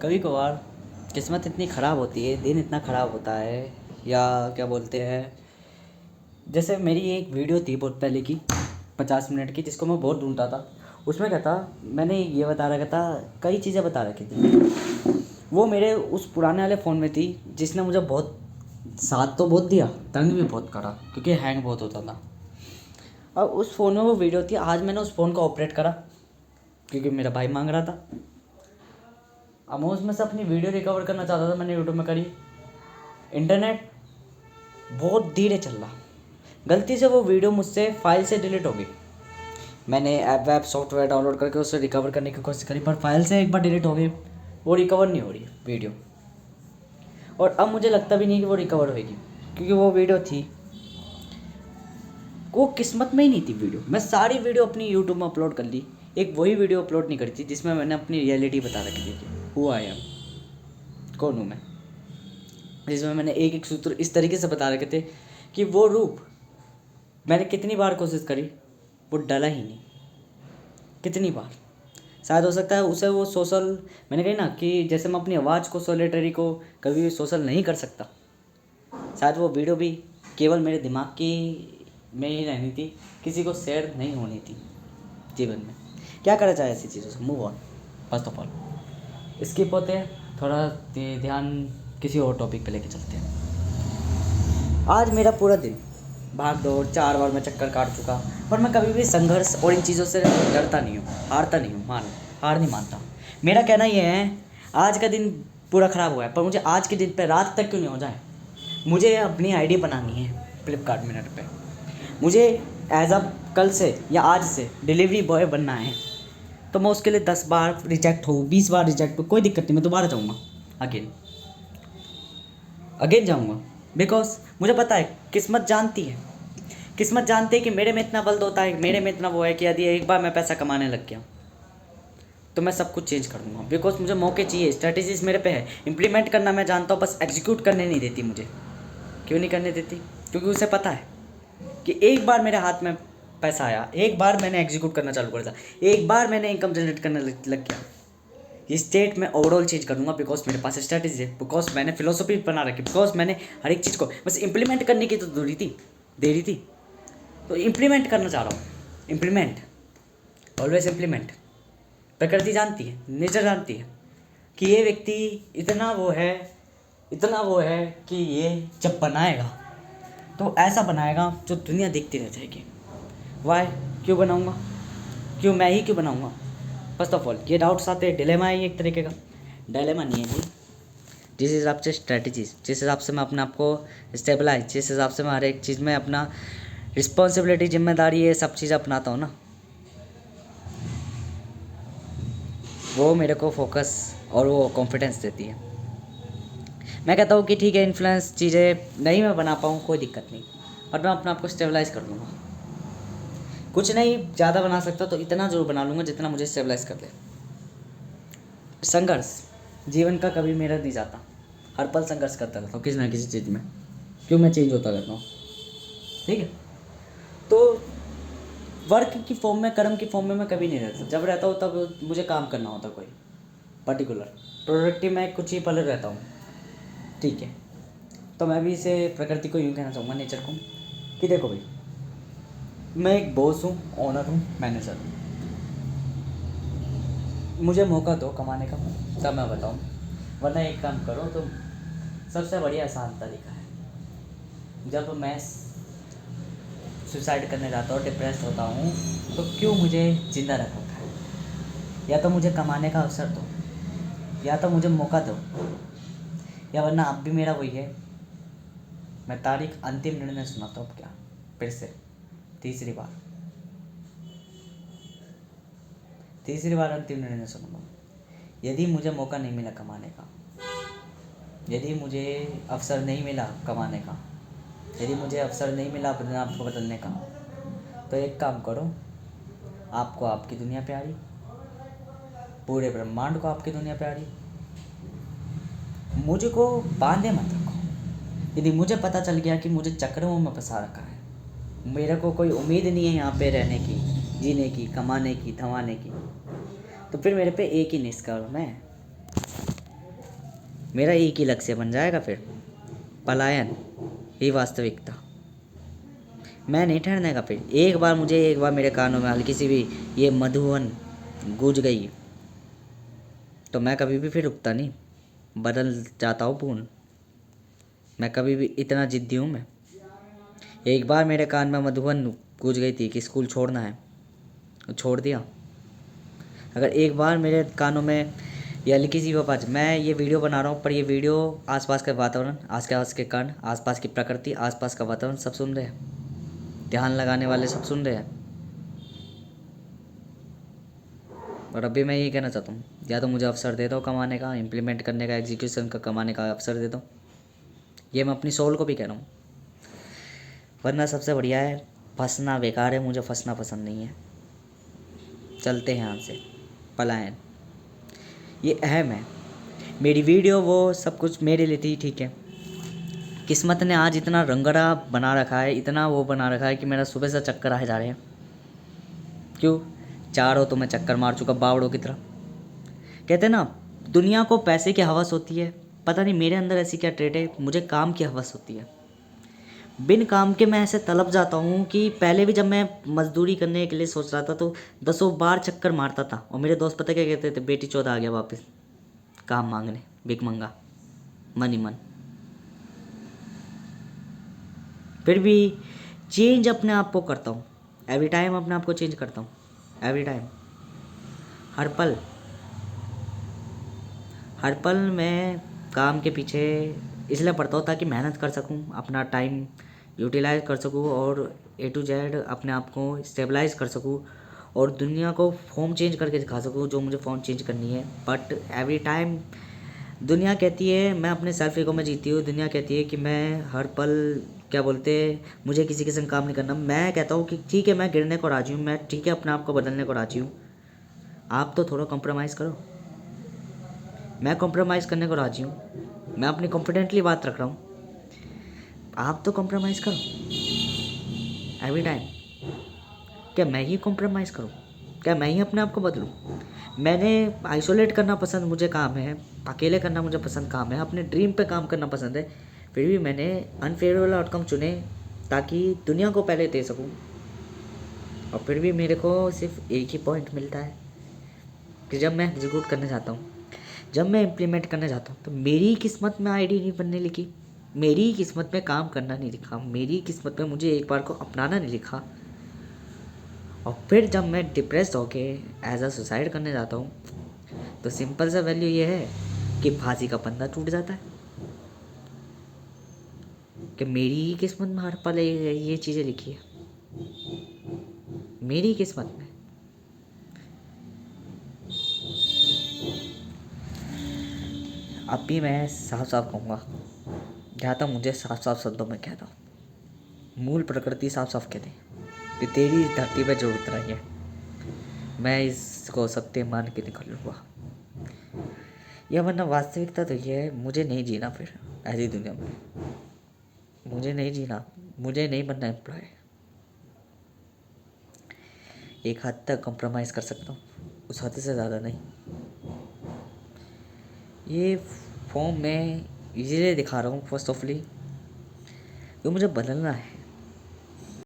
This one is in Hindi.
कभी कभार किस्मत इतनी ख़राब होती है, दिन इतना ख़राब होता है, या क्या बोलते हैं, जैसे मेरी एक वीडियो थी बहुत पहले की 50 मिनट की, जिसको मैं बहुत ढूंढता था। उसमें क्या था, मैंने ये बता रखा था, कई चीज़ें बता रखी थी। वो मेरे उस पुराने वाले फ़ोन में थी, जिसने मुझे बहुत साथ तो बहुत दिया, तंग भी बहुत करा, क्योंकि हैंग बहुत होता था। अब उस फ़ोन में वो वीडियो थी। आज मैंने उस फ़ोन को ऑपरेट करा क्योंकि मेरा भाई मांग रहा था। अब मैं उसमें से अपनी वीडियो रिकवर करना चाहता था, मैंने यूट्यूब में करी। इंटरनेट बहुत धीरे चल रहा, गलती से वो वीडियो मुझसे फाइल से डिलीट हो गई। मैंने ऐप सॉफ्टवेयर डाउनलोड करके उससे रिकवर करने की कोशिश करी, पर फाइल से एक बार डिलीट हो गई, वो रिकवर नहीं हो रही वीडियो। और अब मुझे लगता भी नहीं कि वो रिकवर होगी, क्योंकि वो वीडियो थी, वो किस्मत में ही नहीं थी वीडियो। मैं सारी वीडियो अपनी यूट्यूब में अपलोड कर ली, एक वही वीडियो अपलोड नहीं करी थी जिसमें मैंने अपनी रियलिटी बता रखी थी, हु आई एम, कौन हूँ मैं। जिसमें मैंने एक एक सूत्र इस तरीके से बता रखे थे कि वो रूप मैंने कितनी बार कोशिश करी, वो डला ही नहीं। कितनी बार, शायद हो सकता है उसे वो सोशल, मैंने कही ना कि जैसे मैं अपनी आवाज़ को, सोलेटरी को कभी भी सोशल नहीं कर सकता, शायद वो वीडियो भी केवल मेरे दिमाग की में ही रहनी थी, किसी को शेयर नहीं होनी थी जीवन में। क्या करा जाए ऐसी चीज़ों से, move on. First of all skip होते हैं, थोड़ा ध्यान किसी और टॉपिक पे लेके चलते हैं। आज मेरा पूरा दिन भाग दौड़, 4 बार मैं चक्कर काट चुका, पर मैं कभी भी संघर्ष और इन चीज़ों से डरता नहीं हूँ, हारता नहीं हूँ, हार नहीं मानता। मेरा कहना ये है, आज का दिन पूरा ख़राब हुआ है, पर मुझे आज के दिन पे रात तक क्यों नहीं हो जाए, मुझे अपनी आईडी बनानी है फ्लिपकार्ट मिनट पे। मुझे एज अ कल से या आज से डिलीवरी बॉय बनना है, तो मैं उसके लिए 10 बार रिजेक्ट हो, 20 बार रिजेक्ट हो, कोई दिक्कत नहीं, मैं दोबारा जाऊँगा, अगेन जाऊँगा। बिकॉज मुझे पता है, किस्मत जानती है, किस्मत जानती है कि मेरे में इतना बल्द होता है, मेरे में इतना वो है कि यदि एक बार मैं पैसा कमाने लग गया तो मैं सब कुछ चेंज कर दूँगा। बिकॉज मुझे मौके चाहिए, स्ट्रैटेजीज मेरे पे है, इंप्लीमेंट करना मैं जानता हूँ, बस एग्जीक्यूट करने नहीं देती मुझे। क्यों नहीं करने देती? क्योंकि उसे पता है कि एक बार मेरे हाथ में पैसा आया, एक बार मैंने एग्जीक्यूट करना चालू कर दिया, एक बार मैंने इनकम जनरेट करने लग गया, ये स्टेट में ओवरऑल चेंज कर दूंगा। बिकॉज मेरे पास स्ट्रैटेजी है, बिकॉज मैंने फिलोसफी बना रखी, बिकॉज मैंने हर एक चीज़ को बस इम्प्लीमेंट करने की तो देरी थी, तो इम्प्लीमेंट करना चाह रहा हूँ। Implement, always implement. प्रकृति जानती है, नेचर जानती है कि ये व्यक्ति इतना वो है कि ये जब बनाएगा तो ऐसा बनाएगा जो दुनिया देखती रह जाएगी। वाई, क्यों बनाऊँगा, क्यों मैं ही क्यों बनाऊँगा? फर्स्ट ऑफ ऑल ये डाउट्स आते हैं, डिलेमा है, एक तरीके का डिलेमा नहीं है जी। जिस हिसाब से स्ट्रैटेजीज, जिस हिसाब से मैं अपने आप को स्टेबलाइज, जिस हिसाब से मैं हर एक चीज़ में अपना रिस्पॉन्सिबिलिटी, जिम्मेदारी, ये सब चीज़ अपनाता हूँ ना, वो मेरे को फोकस और वो कॉन्फिडेंस देती है। मैं कहता हूँ कि ठीक है, इन्फ्लुएंस चीज़ें नहीं मैं बना पाऊँ, कोई दिक्कत नहीं, और मैं अपने आप को स्टेबलाइज कर लूँगा। कुछ नहीं ज़्यादा बना सकता तो इतना ज़रूर बना लूँगा जितना मुझे स्टेबलाइज कर दे। संघर्ष जीवन का कभी मेरा नहीं जाता, हर पल संघर्ष करता रहता हूँ किसी ना किसी चीज़ में, क्यों मैं चेंज होता रहता हूँ। ठीक है, तो वर्क की फॉर्म में, कर्म की फॉर्म में मैं कभी नहीं रहता। जब रहता हूँ तब मुझे काम करना होता, कोई पर्टिकुलर प्रोडक्टिव मैं कुछ ही पल रहता हूँ। ठीक है, तो मैं भी इसे प्रकृति को यूँ कहना चाहूँगा, नेचर को, कि देखो भाई, मैं एक बॉस हूँ, ओनर हूँ, मैनेजर हूँ, मुझे मौका दो कमाने का, तब मैं बताऊँ, वरना एक काम करो तो सबसे बढ़िया आसान तरीका है, जब मैं सुसाइड करने जाता हूँ, डिप्रेस होता हूँ, तो क्यों मुझे ज़िंदा रखा है? या तो मुझे कमाने का अवसर दो, या तो मुझे मौका दो, या वरना अब भी मेरा वही है। मैं तारीख अंतिम निर्णय सुनाता हूँ, क्या फिर से तीसरी बार अंतिम निर्णय सुनूंगा। यदि मुझे मौका नहीं मिला कमाने का, यदि मुझे अवसर नहीं मिला कमाने का, यदि मुझे अवसर नहीं मिला अपने आप को बदलने का, तो एक काम करो, आपको आपकी दुनिया प्यारी, पूरे ब्रह्मांड को आपकी दुनिया प्यारी, मुझको बांधे मत रखो। यदि मुझे पता चल गया कि मुझे चक्रों में फंसा रखा है, मेरे को कोई उम्मीद नहीं है यहाँ पे रहने की, जीने की, कमाने की, थमाने की, तो फिर मेरे पे एक ही निष्कर्म है, मेरा एक ही लक्ष्य बन जाएगा फिर, पलायन ही वास्तविकता। मैं नहीं ठहरने का फिर। एक बार मेरे कानों में हल्की सी भी ये मधुवन गूंज गई तो मैं कभी भी फिर रुकता नहीं, बदल जाता हूँ पूर्ण। मैं कभी भी इतना जिद्दी हूँ मैं। एक बार मेरे कान में मधुवन गूंज गई थी कि स्कूल छोड़ना है, छोड़ दिया। अगर एक बार मेरे कानों में ये हल्की सी आवाज़, मैं ये वीडियो बना रहा हूँ पर ये वीडियो आसपास का वातावरण, आसपास के कण, आसपास की प्रकृति, आसपास का वातावरण सब सुन रहे हैं, ध्यान लगाने वाले सब सुन रहे हैं। और अभी मैं यही कहना चाहता हूँ, या तो मुझे अवसर दे दो कमाने का, इम्प्लीमेंट करने का, एग्जीक्यूशन का, कमाने का अवसर दे दो। ये मैं अपनी सोल को भी कह रहा हूँ। वरना सबसे बढ़िया है फंसना, बेकार है, मुझे फंसना पसंद नहीं है। चलते हैं यहाँ से, पलायन। ये अहम है। मेरी वीडियो वो सब कुछ मेरे लिए थी, ठीक है। किस्मत ने आज इतना रंगड़ा बना रखा है, इतना वो बना रखा है कि मेरा सुबह से चक्कर आए जा रहे हैं। क्यों? 4 हो तो मैं चक्कर मार चुका बावड़ों की तरह। कहते हैं ना, दुनिया को पैसे की हवस होती है, पता नहीं मेरे अंदर ऐसी क्या ट्रेट है, मुझे काम की हवस होती है। बिन काम के मैं ऐसे तलब जाता हूँ कि पहले भी जब मैं मजदूरी करने के लिए सोच रहा था तो 10 बार चक्कर मारता था। और मेरे दोस्त पता क्या कहते थे, बेटी चौथ आ गया वापस काम मांगने, भिख मंगा, मन ही मन। फिर भी चेंज अपने आप को करता हूँ, एवरी टाइम अपने आप को चेंज करता हूँ, एवरी टाइम, हर पल। हर पल मैं काम के पीछे इसलिए पड़ता हूँ ताकि मेहनत कर सकूँ, अपना टाइम यूटिलाइज कर सकूँ और A to Z अपने आप को स्टेबलाइज कर सकूँ और दुनिया को फॉर्म चेंज करके दिखा सकूँ जो मुझे फॉर्म चेंज करनी है। बट एवरी टाइम दुनिया कहती है, मैं अपने सेल्फ ईगो में जीती हूँ, दुनिया कहती है कि मैं हर पल क्या बोलते, मुझे किसी के संग काम नहीं करना। मैं कहता हूँ कि ठीक है, मैं गिरने को राजी हूँ, मैं ठीक है अपने आप को बदलने को राजी हूँ, आप तो थोड़ा कॉम्प्रोमाइज़ करो। मैं कॉम्प्रोमाइज़ करने को राजी हूँ, मैं अपनी कॉन्फिडेंटली बात रख रहा हूँ, आप तो कॉम्प्रोमाइज़ करो एवरी टाइम। क्या मैं ही कॉम्प्रोमाइज़ करूँ? क्या मैं ही अपने आप को बदलूँ? मैंने आइसोलेट करना पसंद मुझे काम है, अकेले करना मुझे पसंद काम है, अपने ड्रीम पे काम करना पसंद है। फिर भी मैंने अनफेवरेबल आउटकम चुने ताकि दुनिया को पहले दे सकूँ। और फिर भी मेरे को सिर्फ एक ही पॉइंट मिलता है कि जब मैं एग्जीक्यूट करने जाता हूँ, जब मैं इम्प्लीमेंट करने जाता हूँ तो मेरी किस्मत में आईडी नहीं बनने लिखी, मेरी किस्मत में काम करना नहीं लिखा, मेरी किस्मत में मुझे एक बार को अपनाना नहीं लिखा। और फिर जब मैं डिप्रेस्ड होके एज अ सुसाइड करने जाता हूँ तो सिंपल सा वैल्यू ये है कि फांसी का फंदा टूट जाता है कि मेरी ही किस्मत में हर पल ये चीज़ें लिखी है, मेरी किस्मत में। अब भी मैं साफ साफ कहूँगा, जहाँ तक मुझे साफ साफ शब्दों में कहता हूँ, मूल प्रकृति साफ साफ कहती कि तेरी इस धरती पर जो उतरा है, मैं इसको सत्य मान के निकल लूँगा। या वरना वास्तविकता तो ये है, मुझे नहीं जीना फिर ऐसी दुनिया में, मुझे नहीं जीना, मुझे नहीं बनना एम्प्लॉय। एक हद तक कॉम्प्रोमाइज़ कर सकता हूँ, उस हद से ज़्यादा नहीं। ये फॉर्म मैं इजीली दिखा रहा हूँ फर्स्ट ऑफली, तो मुझे बदलना है,